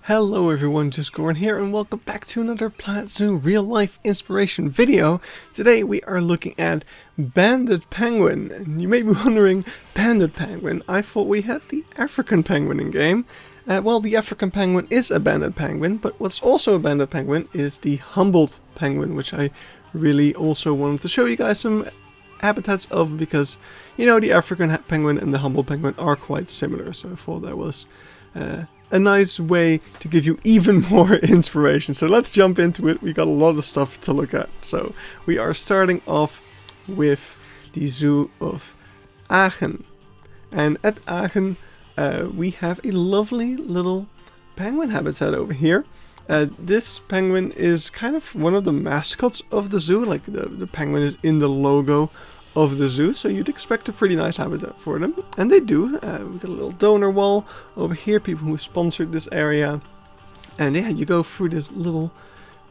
Hello everyone, just Goran here and welcome back to another Planet Zoo real life inspiration video. Today we are looking at banded penguin. And you may be wondering, banded penguin? I thought we had the African penguin in game. Well, the African penguin is a banded penguin, but what's also a banded penguin is the Humboldt penguin, which I really also wanted to show you guys some habitats of, because you know the African penguin and the Humboldt penguin are quite similar, so I thought that was a nice way to give you even more inspiration. So let's jump into it. We got a lot of stuff to look at. So we are starting off with the Zoo of Aachen. And at Aachen we have a lovely little penguin habitat over here. This penguin is kind of one of the mascots of the zoo. Like the penguin is in the logo of the zoo, so you'd expect a pretty nice habitat for them, and they do. We've got a little donor wall over here, people who sponsored this area, and yeah, you go through this little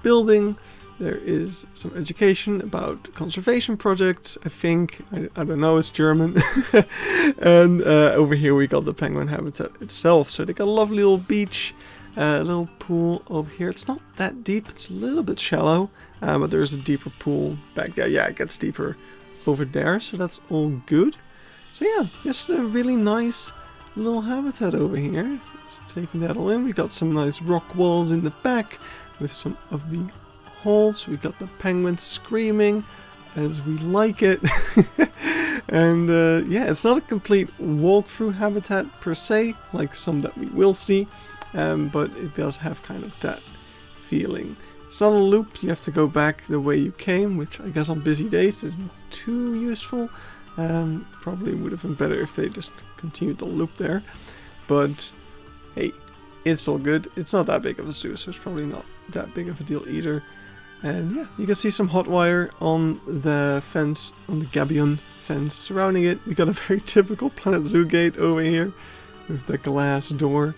building. There is some education about conservation projects, I think. I don't know, it's German. And over here we got the penguin habitat itself, so they got a lovely little beach, a little pool over here. It's not that deep, it's a little bit shallow, but there's a deeper pool back there. Yeah, it gets deeper over there, so that's all good. So yeah, just a really nice little habitat over here. Just taking that all in. We got some nice rock walls in the back with some of the holes. We got the penguins screaming as we like it. And yeah, it's not a complete walkthrough habitat per se, like some that we will see, but it does have kind of that feeling. It's not a loop, you have to go back the way you came, which I guess on busy days isn't too useful. Probably would have been better if they just continued the loop there. But hey, it's all good. It's not that big of a zoo, so it's probably not that big of a deal either. And yeah, you can see some hot wire on the fence, on the gabion fence surrounding it. We got a very typical Planet Zoo gate over here with the glass door.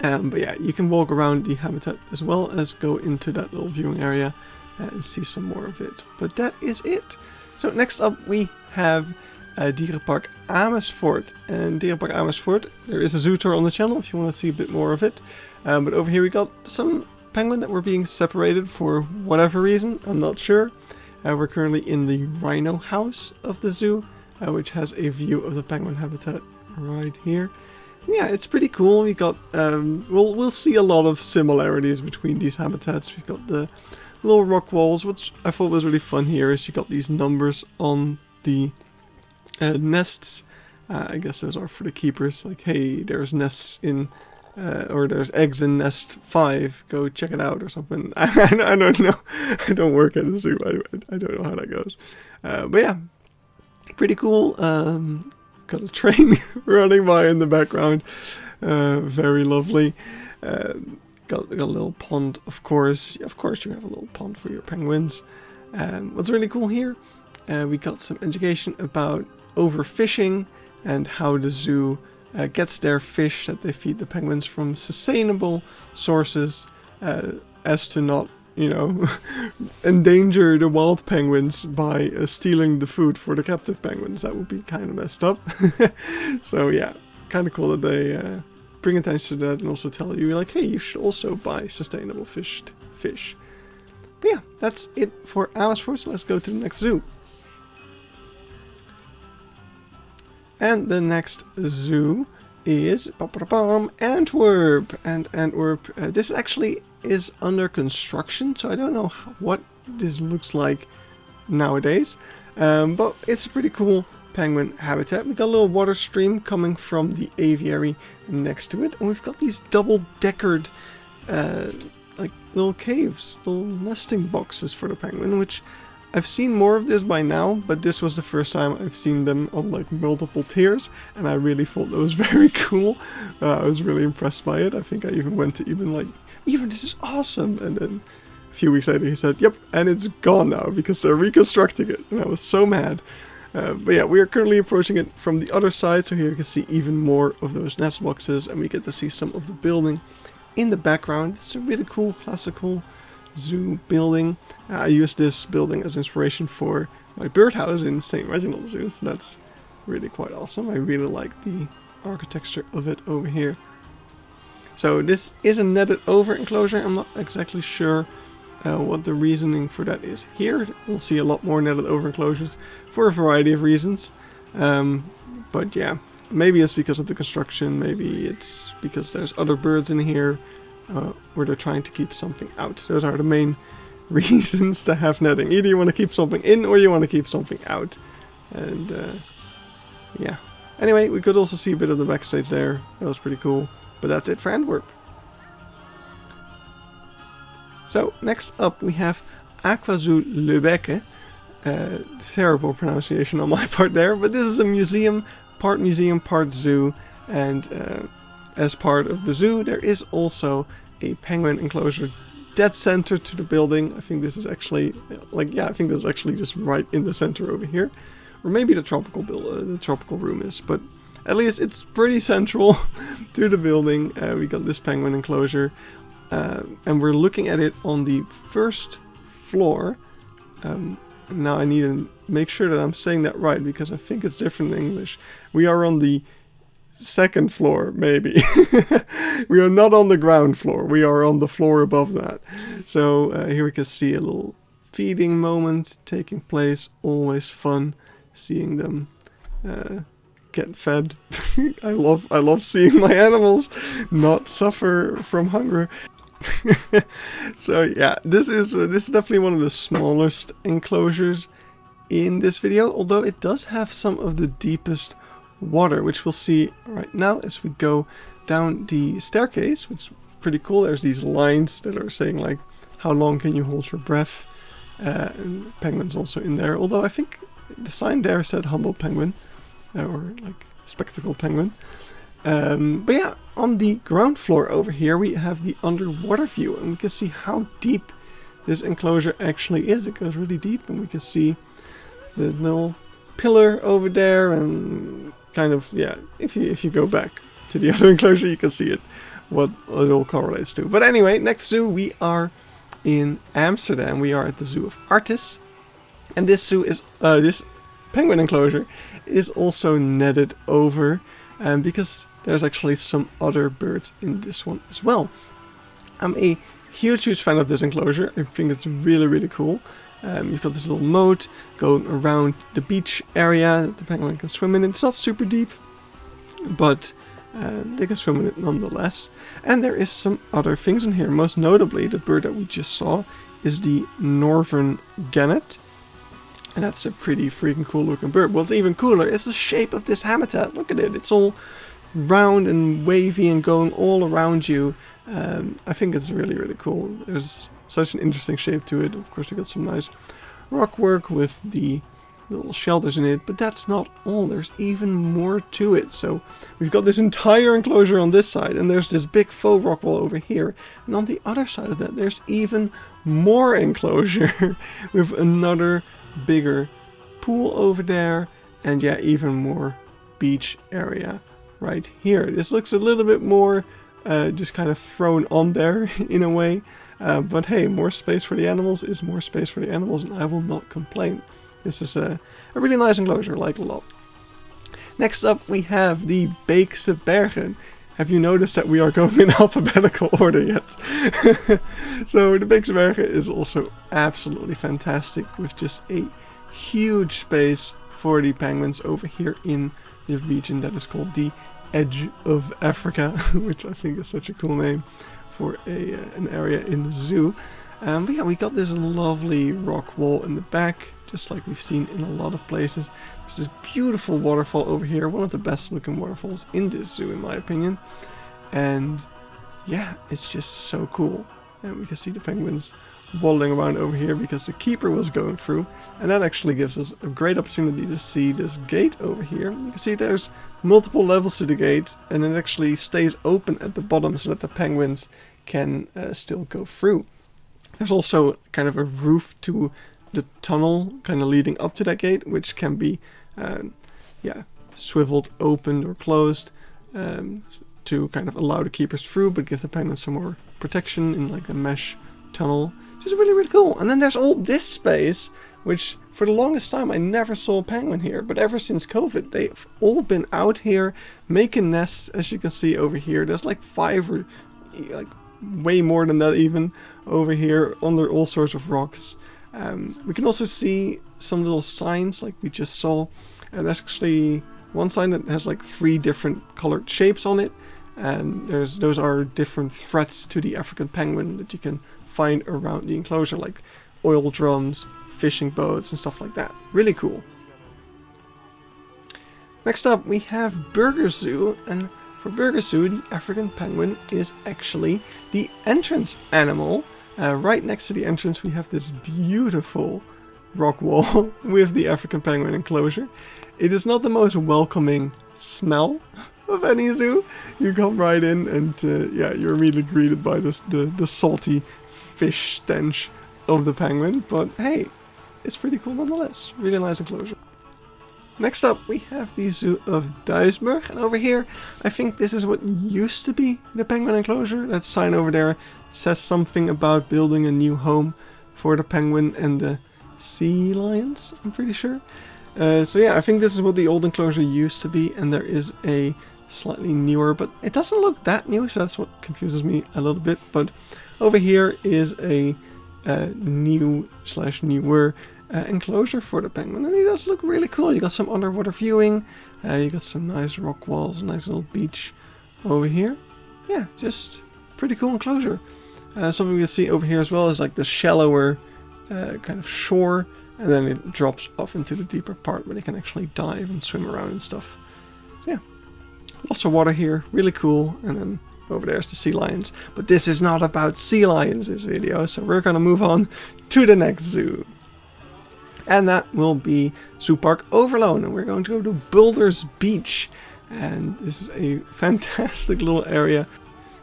But yeah, you can walk around the habitat as well as go into that little viewing area and see some more of it. But that is it. So next up we have Dierenpark Amersfoort. And Dierenpark Amersfoort, there is a zoo tour on the channel if you want to see a bit more of it. But over here we got some penguin that were being separated for whatever reason, I'm not sure. We're currently in the rhino house of the zoo, which has a view of the penguin habitat right here. Yeah, it's pretty cool. We got we'll see a lot of similarities between these habitats. We got the little rock walls, which I thought was really fun here. Is you got these numbers on the nests. I guess those are for the keepers. Like, hey, there's nests in, or there's eggs in nest 5. Go check it out or something. I don't know. I don't work at a zoo. I don't know how that goes. But yeah, pretty cool. Got a train running by in the background. Very lovely. Got a little pond, of course. Of course you have a little pond for your penguins. What's really cool here, we got some education about overfishing and how the zoo gets their fish that they feed the penguins from sustainable sources, as to not, you know, endanger the wild penguins by stealing the food for the captive penguins. That would be kind of messed up. So yeah, kind of cool that they bring attention to that and also tell you, like, hey, you should also buy sustainable fish. But yeah, that's it for Amersfoort, so let's go to the next zoo. And the next zoo is Antwerp. And Antwerp, this actually is under construction, so I don't know what this looks like nowadays, but it's a pretty cool penguin habitat. We got a little water stream coming from the aviary next to it, and we've got these double-deckered like little caves, little nesting boxes for the penguin, which I've seen more of this by now, but this was the first time I've seen them on like multiple tiers, and I really thought that was very cool. I was really impressed by it. I think I even went to even this is awesome, and then a few weeks later he said, yep, and it's gone now because they're reconstructing it, and I was so mad. But yeah, we are currently approaching it from the other side, so here you can see even more of those nest boxes, and we get to see some of the building in the background. It's a really cool classical zoo building. I used this building as inspiration for my birdhouse in St. Reginald Zoo, so that's really quite awesome. I really like the architecture of it over here. So this is a netted over enclosure. I'm not exactly sure what the reasoning for that is here. We'll see a lot more netted over enclosures for a variety of reasons. But yeah, maybe it's because of the construction, maybe it's because there's other birds in here, where they're trying to keep something out. Those are the main reasons to have netting. Either you want to keep something in or you want to keep something out. And yeah. Anyway, we could also see a bit of the backstage there. That was pretty cool. But that's it for Antwerp. So next up we have Aquazoo Lobbecke. Terrible pronunciation on my part there, but this is a museum, part zoo, and as part of the zoo there is also a penguin enclosure dead center to the building. I think this is actually, I think this is actually just right in the center over here, or maybe the tropical room is, but at least it's pretty central to the building. We got this penguin enclosure, and we're looking at it on the first floor. Now I need to make sure that I'm saying that right, because I think it's different in English. We are on the second floor, maybe. We are not on the ground floor. We are on the floor above that. So here we can see a little feeding moment taking place. Always fun seeing them get fed. I love seeing my animals not suffer from hunger. So yeah, this is definitely one of the smallest enclosures in this video, although it does have some of the deepest water, which we'll see right now as we go down the staircase, which is pretty cool. There's these lines that are saying like how long can you hold your breath, and penguins also in there, although I think the sign there said Humboldt Penguin, or like spectacle penguin. But yeah, on the ground floor over here we have the underwater view, and we can see how deep this enclosure actually is. It goes really deep, and we can see the little pillar over there, and kind of, yeah, if you go back to the other enclosure you can see it, what it all correlates to. But anyway, next zoo we are in Amsterdam. We are at the zoo of Artis, and this zoo is this penguin enclosure is also netted over, because there's actually some other birds in this one as well. I'm a huge fan of this enclosure. I think it's really cool. You've got this little moat going around the beach area that the penguin can swim in. It's not super deep, but they can swim in it nonetheless. And there is some other things in here. Most notably, the bird that we just saw is the northern gannet. And that's a pretty freaking cool looking bird. What's even cooler is the shape of this habitat. Look at it. It's all round and wavy and going all around you. I think it's really cool. There's such an interesting shape to it. Of course, we got some nice rock work with the little shelters in it, but that's not all. There's even more to it. So we've got this entire enclosure on this side, and there's this big faux rock wall over here. And on the other side of that, there's even more enclosure with another bigger pool over there, and yeah, even more beach area right here. This looks a little bit more just kind of thrown on there in a way, but hey, more space for the animals is more space for the animals, and I will not complain. This is a really nice enclosure, I like a lot. Next up we have the Beekse Bergen. Have you noticed that we are going in alphabetical order yet? So the Beekse Bergen is also absolutely fantastic, with just a huge space for the penguins over here in the region that is called the Edge of Africa, which I think is such a cool name for an area in the zoo. But yeah, we got this lovely rock wall in the back, just like we've seen in a lot of places. There's this beautiful waterfall over here, one of the best looking waterfalls in this zoo in my opinion. And yeah, it's just so cool. And we can see the penguins waddling around over here because the keeper was going through, and that actually gives us a great opportunity to see this gate over here. You can see there's multiple levels to the gate, and it actually stays open at the bottom so that the penguins can still go through. There's also kind of a roof to the tunnel kind of leading up to that gate, which can be swiveled open or closed to kind of allow the keepers through, but give the penguins some more protection in like a mesh tunnel, which is really cool. And then there's all this space, which for the longest time I never saw a penguin here, but ever since COVID they've all been out here making nests. As you can see over here, there's like 5 or like way more than that even, over here under all sorts of rocks. We can also see some little signs like we just saw, and there's actually one sign that has like 3 different colored shapes on it, and those are different threats to the African penguin that you can find around the enclosure, like oil drums, fishing boats and stuff like that. Really cool. Next up we have Burger Zoo, and for Burger Zoo the African penguin is actually the entrance animal. Right next to the entrance we have this beautiful rock wall with the African penguin enclosure. It is not the most welcoming smell of any zoo. You come right in and yeah, you're immediately greeted by the salty fish stench of the penguin, but hey, it's pretty cool nonetheless. Really nice enclosure. Next up we have the Zoo of Duisburg, and over here I think this is what used to be the penguin enclosure. That sign over there says something about building a new home for the penguin and the sea lions, I'm pretty sure. So yeah, I think this is what the old enclosure used to be, and there is a slightly newer, but it doesn't look that new, so that's what confuses me a little bit. But over here is a new/newer enclosure for the penguin, and it does look really cool. You got some underwater viewing, you got some nice rock walls, a nice little beach over here. Yeah, just pretty cool enclosure. Something we can see over here as well is like the shallower kind of shore, and then it drops off into the deeper part where they can actually dive and swim around and stuff. So yeah, lots of water here, really cool. And then over there's the sea lions, but this is not about sea lions, this video, so we're gonna move on to the next zoo, and that will be Zooparc Overloon, and we're going to go to Boulders Beach, and this is a fantastic little area.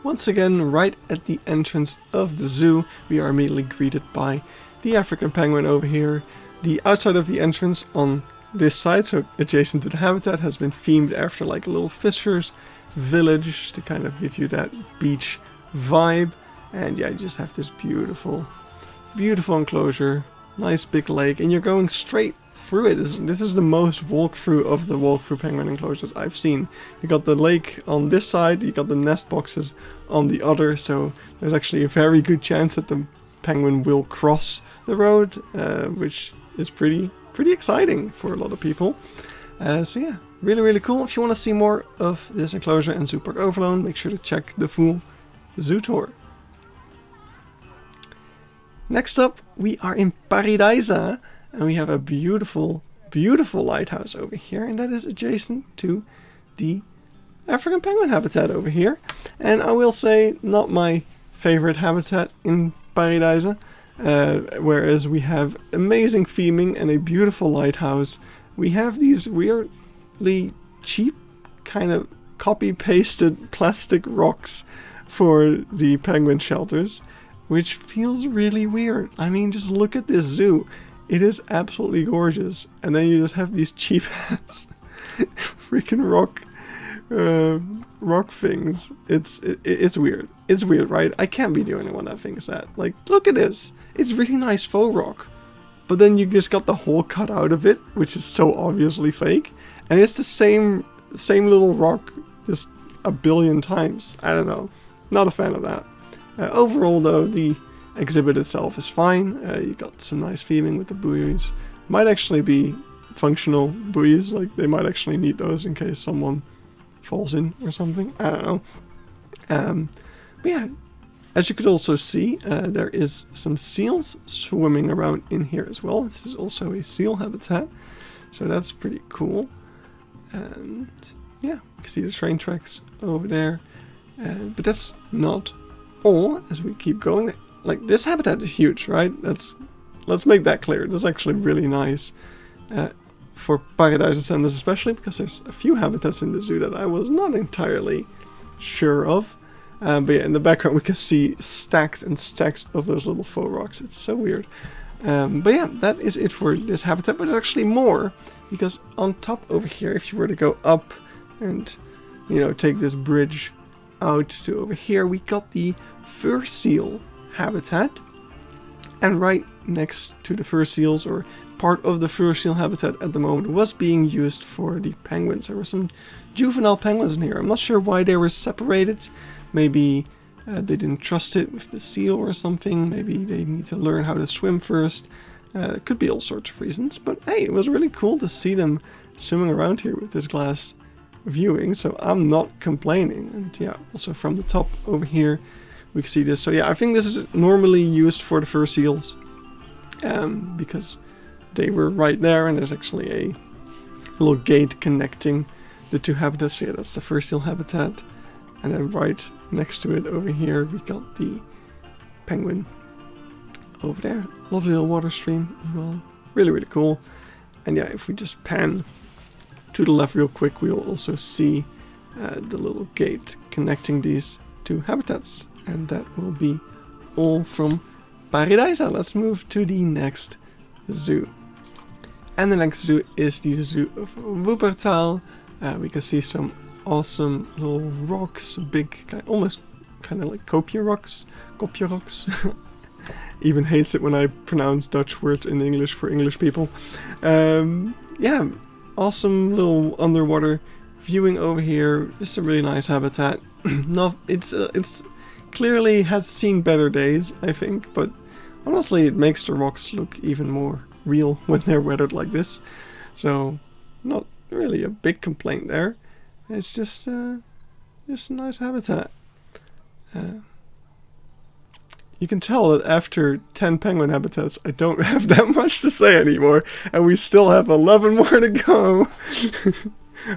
Once again, right at the entrance of the zoo, we are immediately greeted by the African penguin over here. The outside of the entrance on this side, so adjacent to the habitat, has been themed after like a little fisher's village to kind of give you that beach vibe. And yeah, you just have this beautiful enclosure, nice big lake, and you're going straight through it. This is the most walkthrough of the walkthrough penguin enclosures I've seen. You got the lake on this side, you got the nest boxes on the other, so there's actually a very good chance that the penguin will cross the road, which is pretty exciting for a lot of people. So yeah, really cool. If you want to see more of this enclosure and Zooparc Overloon, make sure to check the full zoo tour. Next up, we are in Pairi Daiza, and we have a beautiful lighthouse over here, and that is adjacent to the African penguin habitat over here. And I will say, not my favorite habitat in Pairi Daiza. Whereas we have amazing theming and a beautiful lighthouse, we have these weirdly cheap kind of copy-pasted plastic rocks for the penguin shelters, which feels really weird. I mean, just look at this zoo. It is absolutely gorgeous, and then you just have these cheap ass freaking rock things. It's weird. It's weird, right? I can't be the only one that thinks that. Like, look at this. It's really nice faux rock, but then you just got the hole cut out of it, which is so obviously fake, and it's the same little rock just a billion times. I don't know. Not a fan of that. Overall, though, the exhibit itself is fine. You got some nice theming with the buoys. Might actually be functional buoys. Like, they might actually need those in case someone falls in or something. I don't know. But yeah, as you could also see, there is some seals swimming around in here as well. This is also a seal habitat, so that's pretty cool. And yeah, you can see the train tracks over there. But that's not all. As we keep going, like, this habitat is huge, right? Let's make that clear. This is actually really nice for Pairi Daiza centers, especially because there's a few habitats in the zoo that I was not entirely sure of. But yeah, in the background we can see stacks and stacks of those little faux rocks. It's so weird. But yeah, that is it for this habitat. But there's actually more, because on top over here, if you were to go up and, you know, take this bridge out to over here, we got the fur seal habitat. And right next to the fur seals, or part of the fur seal habitat at the moment, was being used for the penguins. There were some juvenile penguins in here. I'm not sure why they were separated. Maybe they didn't trust it with the seal or something. Maybe they need to learn how to swim first. It could be all sorts of reasons, but hey, it was really cool to see them swimming around here with this glass viewing, so I'm not complaining. And yeah, also from the top over here we can see this. So yeah, I think this is normally used for the fur seals, because they were right there, and there's actually a little gate connecting the two habitats. So yeah, that's the fur seal habitat, and then right next to it over here we got the penguin over there. Lovely little water stream as well. Really, really cool. And yeah, if we just pan to the left real quick, we will also see the little gate connecting these two habitats. And that will be all from Pairi Daiza. Let's move to the next zoo. And the next zoo is the zoo of Wuppertal. We can see some awesome little rocks, big, almost kind of like kopje rocks. Even hates it when I pronounce Dutch words in English for English people. Yeah, awesome little underwater viewing over here. Just a really nice habitat. It's clearly has seen better days, I think, but honestly it makes the rocks look even more real when they're weathered like this. So not really a big complaint there. It's just a nice habitat. You can tell that after 10 penguin habitats I don't have that much to say anymore, and we still have 11 more to go.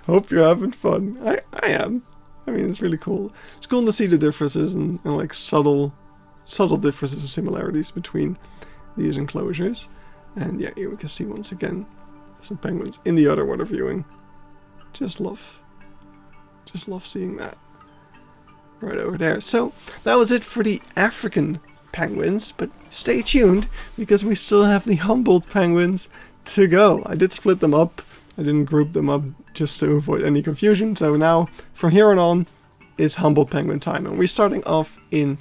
Hope you're having fun. I am. I mean, it's really cool. It's cool to see the differences and like subtle differences and similarities between these enclosures. And yeah, here we can see once again some penguins in the other water viewing. Just love seeing that right over there. So that was it for the African penguins, but stay tuned because we still have the Humboldt penguins to go. I did split them up. I didn't group them up just to avoid any confusion. So now, from here on is Humboldt penguin time. And we're starting off in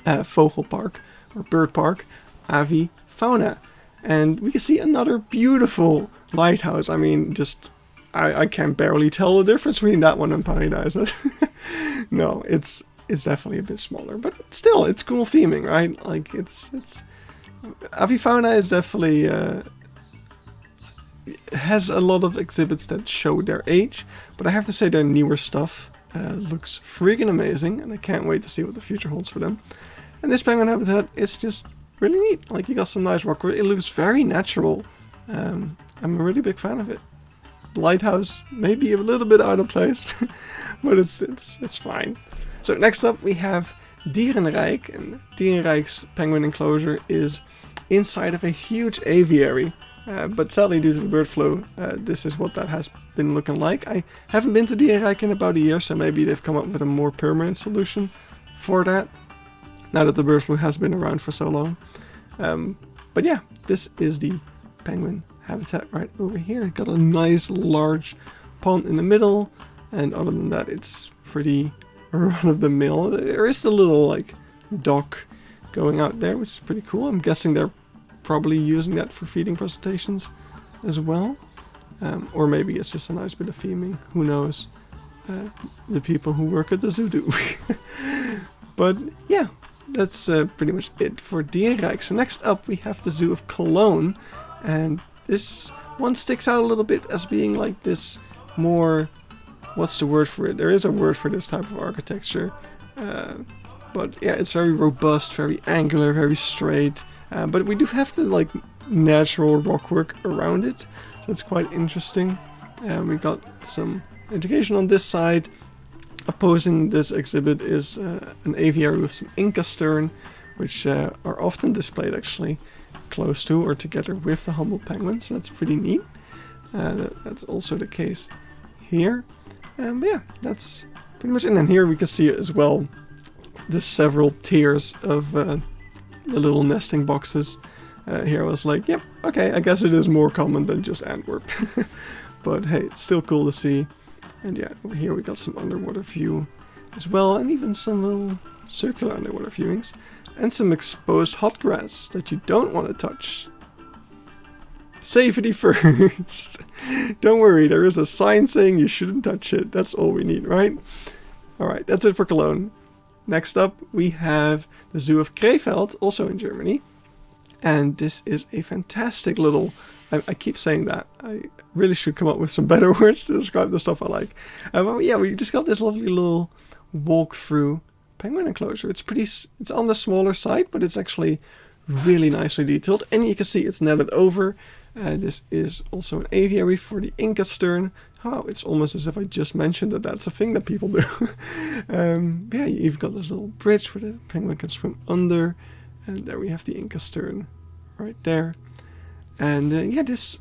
Vogelpark, or Bird Park, Avifauna. And we can see another beautiful lighthouse. I mean, I can barely tell the difference between that one and Pairi Daiza. No, it's definitely a bit smaller. But still, it's cool theming, right? Like, it's Avifauna is definitely... has a lot of exhibits that show their age, but I have to say their newer stuff looks freaking amazing, and I can't wait to see what the future holds for them. And this penguin habitat is just really neat. Like, you got some nice rock. It looks very natural. I'm a really big fan of it. The lighthouse may be a little bit out of place, but it's fine. So next up we have Dierenrijk, and Dierenrijk's penguin enclosure is inside of a huge aviary. But sadly, due to the bird flu, this is what that has been looking like. I haven't been to Dierenrijk in about a year, so maybe they've come up with a more permanent solution for that, now that the bird flu has been around for so long. But yeah, this is the penguin habitat right over here. Got a nice large pond in the middle, and other than that, it's pretty run-of-the-mill. There is the little like dock going out there, which is pretty cool. I'm guessing they're probably using that for feeding presentations as well, or maybe it's just a nice bit of theming, who knows. The people who work at the zoo do. But yeah, that's pretty much it for Dierenrijk. So next up we have the zoo of Cologne, and this one sticks out a little bit as being like this more, what's the word for it? There is a word for this type of architecture, but yeah, it's very robust, very angular, very straight. But we do have the like natural rockwork around it, so it's quite interesting. We got some education on this side. Opposing this exhibit is an aviary with some Inca stern, which are often displayed actually close to or together with the Humboldt penguins. So that's pretty neat. That's also the case here. But yeah, that's pretty much it. And here we can see as well the several tiers of the little nesting boxes. Here I was like, yep, okay, I guess it is more common than just Antwerp. But hey, it's still cool to see. And yeah, over here we got some underwater view as well, and even some little circular underwater viewings, and some exposed hot grass that you don't want to touch. Safety first. Don't worry, there is a sign saying you shouldn't touch it. That's all we need, right? Alright, that's it for Cologne. Next up, we have the Zoo of Krefeld, also in Germany. And this is a fantastic little... I keep saying that. I really should come up with some better words to describe the stuff I like. But yeah, we just got this lovely little walk-through penguin enclosure. It's on the smaller side, but it's actually really nicely detailed. And you can see it's netted over. This is also an aviary for the Inca stern. Oh, it's almost as if I just mentioned that that's a thing that people do. Yeah, you've got this little bridge where the penguin can swim under. And there we have the Inca stern right there. And yeah, this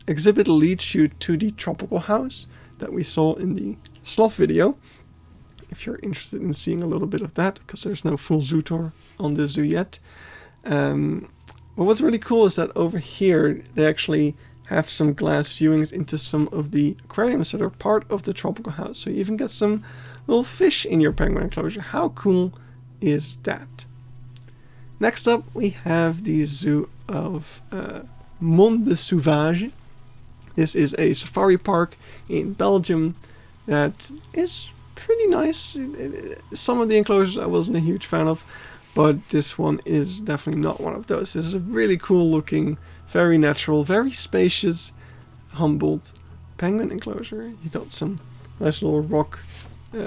exhibit leads you to the tropical house that we saw in the sloth video. If you're interested in seeing a little bit of that, because there's no full zoo tour on this zoo yet. But what's really cool is that over here they actually have some glass viewings into some of the aquariums that are part of the tropical house. So you even get some little fish in your penguin enclosure. How cool is that? Next up, we have the zoo of Monde Sauvage. This is a safari park in Belgium that is pretty nice. Some of the enclosures I wasn't a huge fan of, but this one is definitely not one of those. This is a really cool looking, very natural, very spacious Humboldt penguin enclosure. You got some nice little rock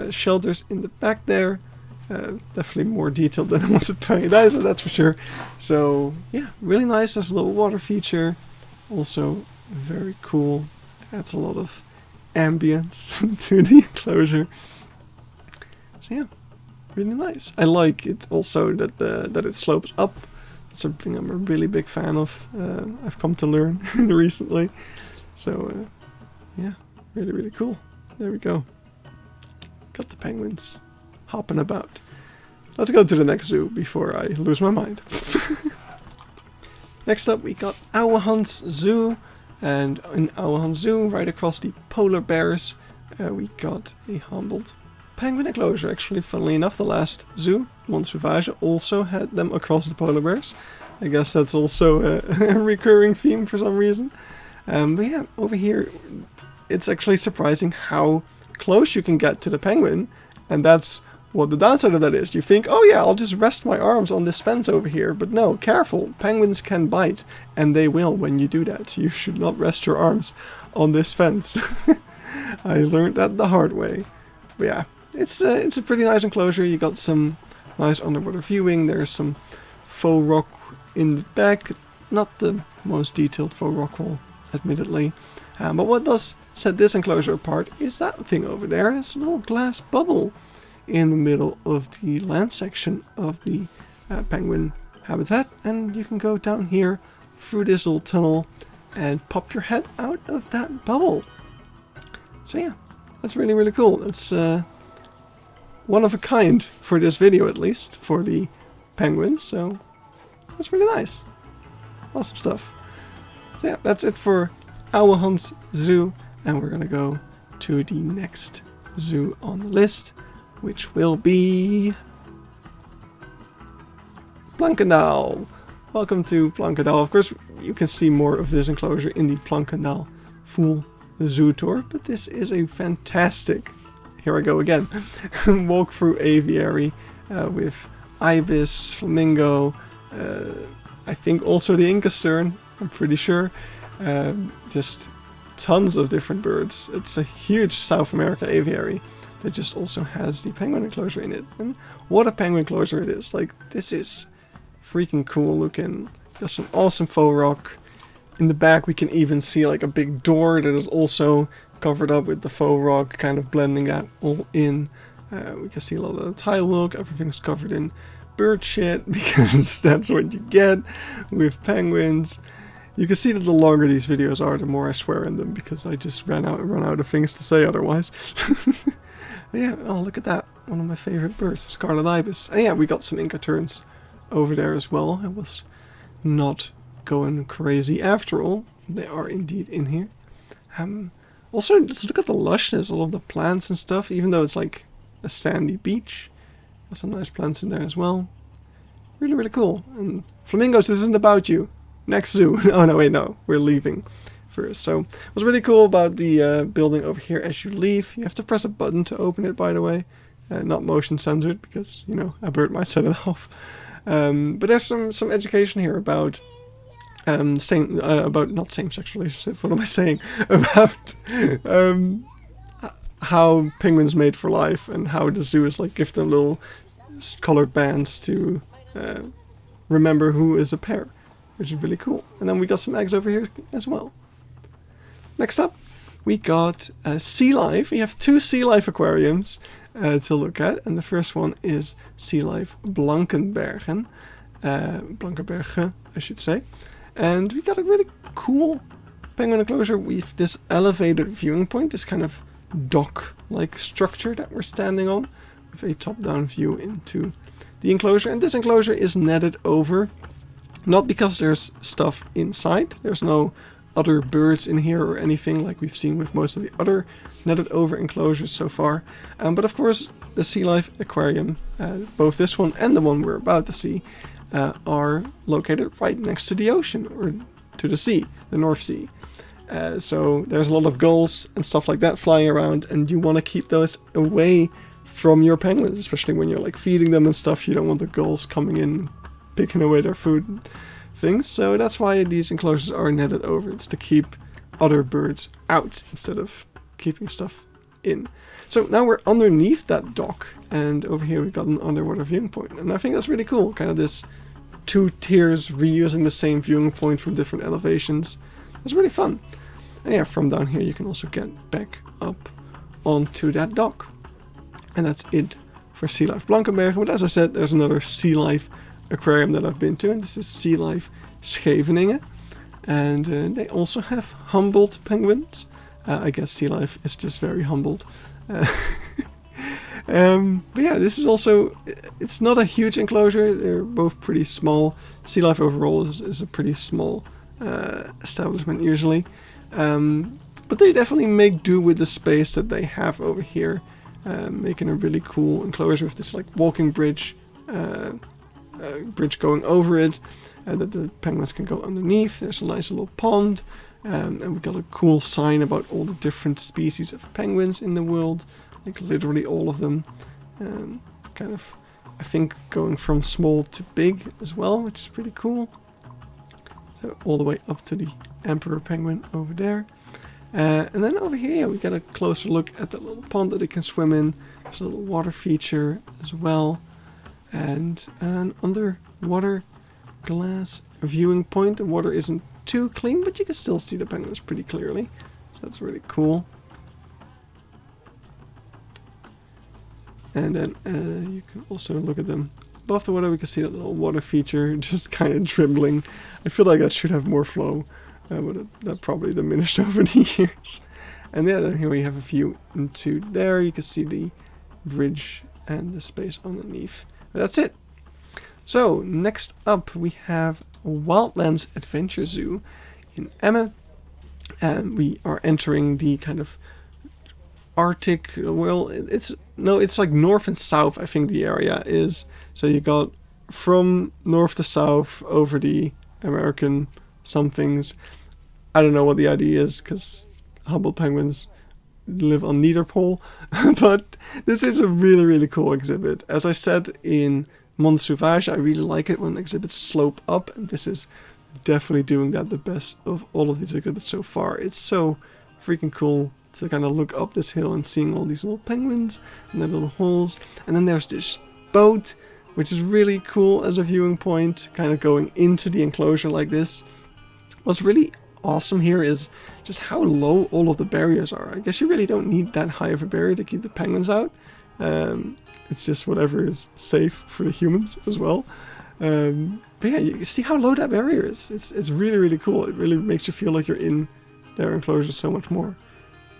shelters in the back there. Definitely more detailed than it was at Pairi Daiza, that's for sure. So yeah, really nice. There's a little water feature. Also very cool. Adds a lot of ambience to the enclosure. So yeah, really nice. I like it also that it slopes up. That's something I'm a really big fan of. I've come to learn recently. So yeah, really, really cool. There we go. Got the penguins hopping about. Let's go to the next zoo before I lose my mind. Next up we got Ouwehands Zoo, and in Ouwehands Zoo, right across the polar bears, we got a Humboldt penguin enclosure. Actually, funnily enough, the last zoo, Monde Sauvage, also had them across the polar bears. I guess that's also a recurring theme for some reason. But yeah, over here, it's actually surprising how close you can get to the penguin, and that's what the downside of that is. You think, oh yeah, I'll just rest my arms on this fence over here. But no, careful. Penguins can bite, and they will when you do that. You should not rest your arms on this fence. I learned that the hard way. But yeah, it's a pretty nice enclosure. You got some nice underwater viewing. There's some faux rock in the back. Not the most detailed faux rock wall, admittedly. But what does set this enclosure apart is that thing over there. It's a little glass bubble in the middle of the land section of the penguin habitat, and you can go down here through this little tunnel and pop your head out of that bubble. So yeah, that's really, really cool. It's one of a kind for this video, at least for the penguins, so that's really nice. Awesome stuff. So yeah, that's it for Ouwehands Zoo, and we're gonna go to the next zoo on the list, which will be Planckendael. Welcome to Planckendael. Of course, you can see more of this enclosure in the Planckendael full zoo tour, but this is a fantastic, here I go again, walk through aviary with ibis, flamingo, I think also the Inca stern, I'm pretty sure. Just tons of different birds. It's a huge South America aviary that just also has the penguin enclosure in it. And what a penguin enclosure it is. Like, this is freaking cool looking. Got some awesome faux rock. In the back we can even see like a big door that is also covered up with the faux rock, kind of blending that all in. We can see a lot of the tile work. Everything's covered in bird shit, because that's what you get with penguins. You can see that the longer these videos are, the more I swear in them, because I just run out of things to say otherwise. Yeah, oh look at that, one of my favorite birds, the scarlet ibis. And yeah, we got some Inca terns over there as well. I was not going crazy after all. They are indeed in here. Also, just look at the lushness, all of the plants and stuff, even though it's like a sandy beach. There's some nice plants in there as well. Really, really cool. And flamingos, this isn't about you. Next zoo. Oh no, wait, no. We're leaving first. So, what's really cool about the building over here as you leave, you have to press a button to open it, by the way. not motion censored, because, you know, a bird might set it off. But there's some education here about about not same-sex relationships. What am I saying? About how penguins mate for life, and how the zoo is like give them little colored bands to remember who is a pair, which is really cool. And then we got some eggs over here as well. Next up, we got Sealife. We have 2 Sealife aquariums to look at, and the first one is Sealife Blanckenberge, I should say. And we got a really cool penguin enclosure with this elevated viewing point, this kind of dock-like structure that we're standing on, with a top-down view into the enclosure. And this enclosure is netted over, not because there's stuff inside. There's no other birds in here or anything like we've seen with most of the other netted over enclosures so far. But of course, the Sealife aquarium, both this one and the one we're about to see, are located right next to the ocean, or to the sea, the North Sea. So there's a lot of gulls and stuff like that flying around, and you want to keep those away from your penguins, especially when you're like feeding them and stuff. You don't want the gulls coming in, picking away their food and things. So that's why these enclosures are netted over. It's to keep other birds out instead of keeping stuff in. So now we're underneath that dock, and over here we've got an underwater viewing point, and I think that's really cool. Kind of this 2 tiers reusing the same viewing point from different elevations. It's really fun. And yeah, from down here you can also get back up onto that dock. And that's it for Sealife Blanckenberge. But as I said, there's another Sealife aquarium that I've been to, and this is Sealife Scheveningen. And they also have Humboldt penguins. I guess Sealife is just very humbled. But yeah, this is also, it's not a huge enclosure. They're both pretty small. Sealife overall is a pretty small establishment usually. But they definitely make do with the space that they have over here, making a really cool enclosure with this like walking bridge, bridge going over it, that the penguins can go underneath. There's a nice little pond. And we got a cool sign about all the different species of penguins in the world, like literally all of them. Kind of, I think, going from small to big as well, which is pretty cool. So all the way up to the emperor penguin over there. And then over here we got a closer look at the little pond that they can swim in. There's a little water feature as well. And an underwater glass viewing point. The water isn't too clean, but you can still see the penguins pretty clearly, so that's really cool. And then you can also look at them above the water. We can see that little water feature just kind of dribbling. I feel like that should have more flow, but that probably diminished over the years. And yeah, then here we have a view into there. You can see the bridge and the space underneath. But that's it. So next up we have Wildelands Adventure Zoo in Emmen, and we are entering the kind of Arctic, well, it's like north and south, I think the area is. So you got from north to south over the American somethings. I don't know what the idea is, because Humboldt penguins live on neither pole, but this is a really, really cool exhibit. As I said in Monde Sauvage, I really like it when exhibits slope up, and this is definitely doing that the best of all of these exhibits so far. It's so freaking cool to kind of look up this hill and seeing all these little penguins and their little holes. And then there's this boat, which is really cool as a viewing point, kind of going into the enclosure like this. What's really awesome here is just how low all of the barriers are. I guess you really don't need that high of a barrier to keep the penguins out. It's just whatever is safe for the humans as well. But yeah, you see how low that barrier is. It's really, really cool. It really makes you feel like you're in their enclosure so much more.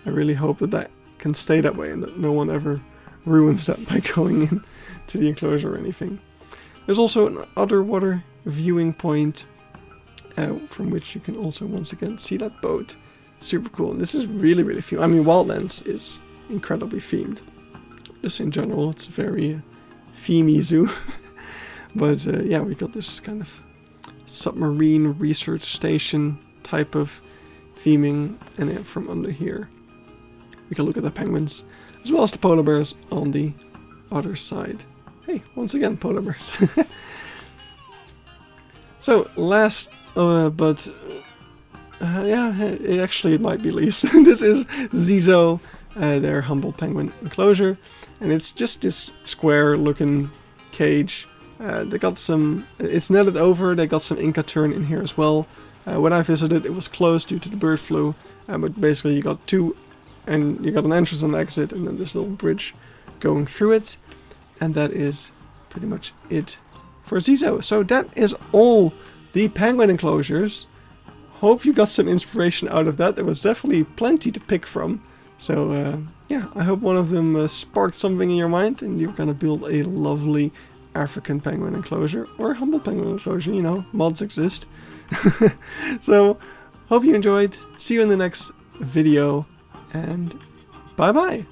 I really hope that can stay that way and that no one ever ruins that by going in to the enclosure or anything. There's also an underwater viewing point from which you can also once again see that boat. Super cool. And this is really, really themed. I mean, Wildlands is incredibly themed. Just in general, it's a very themey zoo. But yeah, we got this kind of submarine research station type of theming. And then from under here, we can look at the penguins, as well as the polar bears on the other side. Hey, once again, polar bears. So last, but yeah, it might be least. This is ZieZoo, their Humboldt Penguin enclosure, and it's just this square-looking cage. They got some. It's netted over. They got some Inca tern in here as well. When I visited, it was closed due to the bird flu. But basically, you got two, and you got an entrance and an exit, and then this little bridge going through it, and that is pretty much it for ZieZoo. So that is all the penguin enclosures. Hope you got some inspiration out of that. There was definitely plenty to pick from. So yeah, I hope one of them sparked something in your mind, and you're gonna build a lovely African penguin enclosure or Humboldt penguin enclosure. You know, mods exist. So hope you enjoyed. See you in the next video, and bye bye.